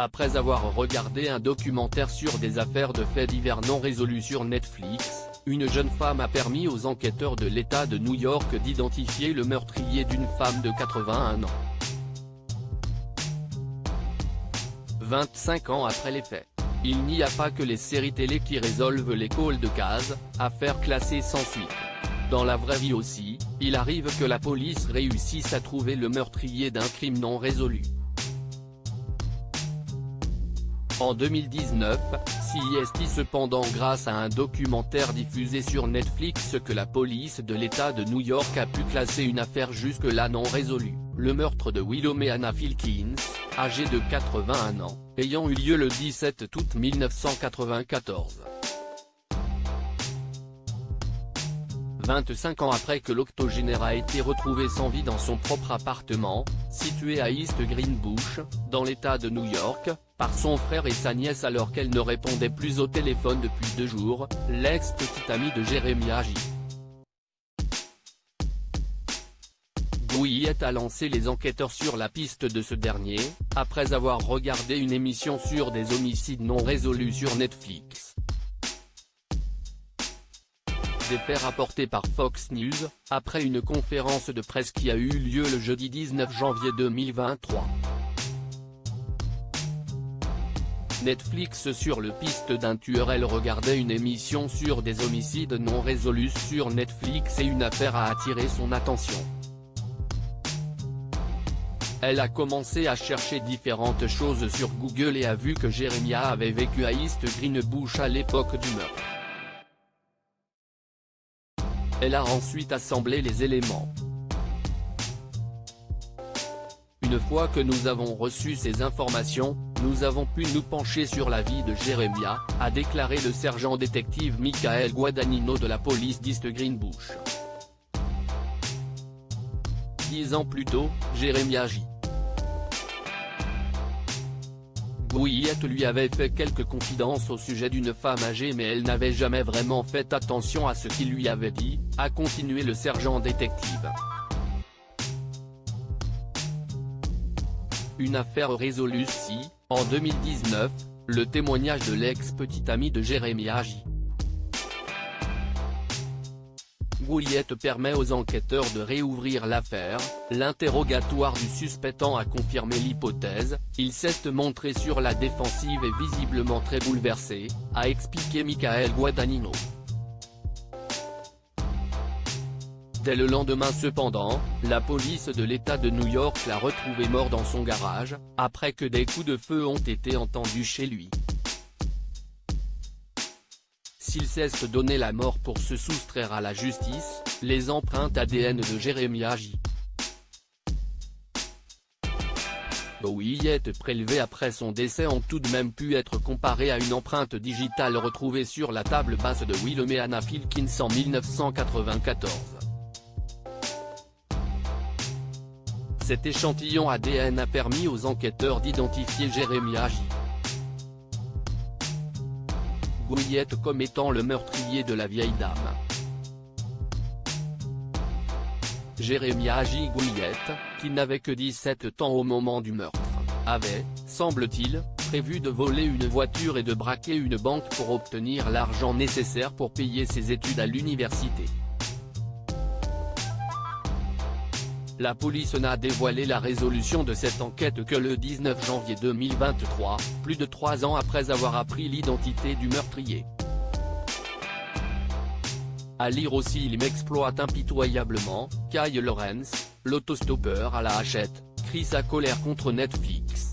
Après avoir regardé un documentaire sur des affaires de faits divers non résolus sur Netflix, une jeune femme a permis aux enquêteurs de l'État de New York d'identifier le meurtrier d'une femme de 81 ans. 25 ans après les faits. Il n'y a pas que les séries télé qui résolvent les cold cases, affaires classées sans suite. Dans la vraie vie aussi, il arrive que la police réussisse à trouver le meurtrier d'un crime non résolu. En 2019, CST cependant grâce à un documentaire diffusé sur Netflix que la police de l'État de New York a pu classer une affaire jusque-là non résolue, le meurtre de Philomena Filkins, âgée de 81 ans, ayant eu lieu le 17 août 1994. 25 ans après que l'octogénaire a été retrouvé sans vie dans son propre appartement, situé à East Greenbush, dans l'État de New York, par son frère et sa nièce alors qu'elle ne répondait plus au téléphone depuis 2 jours, l'ex-petite amie de Jeremiah J. Gouillet a lancé les enquêteurs sur la piste de ce dernier, après avoir regardé une émission sur des homicides non résolus sur Netflix. Des faits rapportés par Fox News, après une conférence de presse qui a eu lieu le jeudi 19 janvier 2023. Netflix sur le piste d'un tueur. Elle regardait une émission sur des homicides non résolus sur Netflix et une affaire a attiré son attention. Elle a commencé à chercher différentes choses sur Google et a vu que Jeremiah avait vécu à East Greenbush à l'époque du meurtre. Elle a ensuite assemblé les éléments. Une fois que nous avons reçu ces informations, nous avons pu nous pencher sur la vie de Jeremiah, a déclaré le sergent détective Michael Guadagnino de la police d'East Greenbush. 10 ans plus tôt, Jeremiah J. Gouillet lui avait fait quelques confidences au sujet d'une femme âgée mais elle n'avait jamais vraiment fait attention à ce qu'il lui avait dit, a continué le sergent détective. Une affaire résolue si, en 2019, le témoignage de l'ex-petite amie de Jeremiah J. Gouillet permet aux enquêteurs de réouvrir l'affaire, l'interrogatoire du suspectant a confirmé l'hypothèse, il s'est montré sur la défensive et visiblement très bouleversé, a expliqué Michael Guadagnino. Dès le lendemain cependant, la police de l'État de New York l'a retrouvé mort dans son garage, après que des coups de feu ont été entendus chez lui. S'il cesse de donner la mort pour se soustraire à la justice, les empreintes ADN de Jeremiah J. Gouillet prélevées après son décès ont tout de même pu être comparées à une empreinte digitale retrouvée sur la table basse de Philomena Filkins en 1994. Cet échantillon ADN a permis aux enquêteurs d'identifier Jeremiah J. Gouillet comme étant le meurtrier de la vieille dame. Jeremiah J. Gouillet, qui n'avait que 17 ans au moment du meurtre, avait, semble-t-il, prévu de voler une voiture et de braquer une banque pour obtenir l'argent nécessaire pour payer ses études à l'université. La police n'a dévoilé la résolution de cette enquête que le 19 janvier 2023, plus de 3 ans après avoir appris l'identité du meurtrier. À lire aussi: il m'exploite impitoyablement, Kyle Lawrence, l'autostoppeur à la hachette, crie sa colère contre Netflix.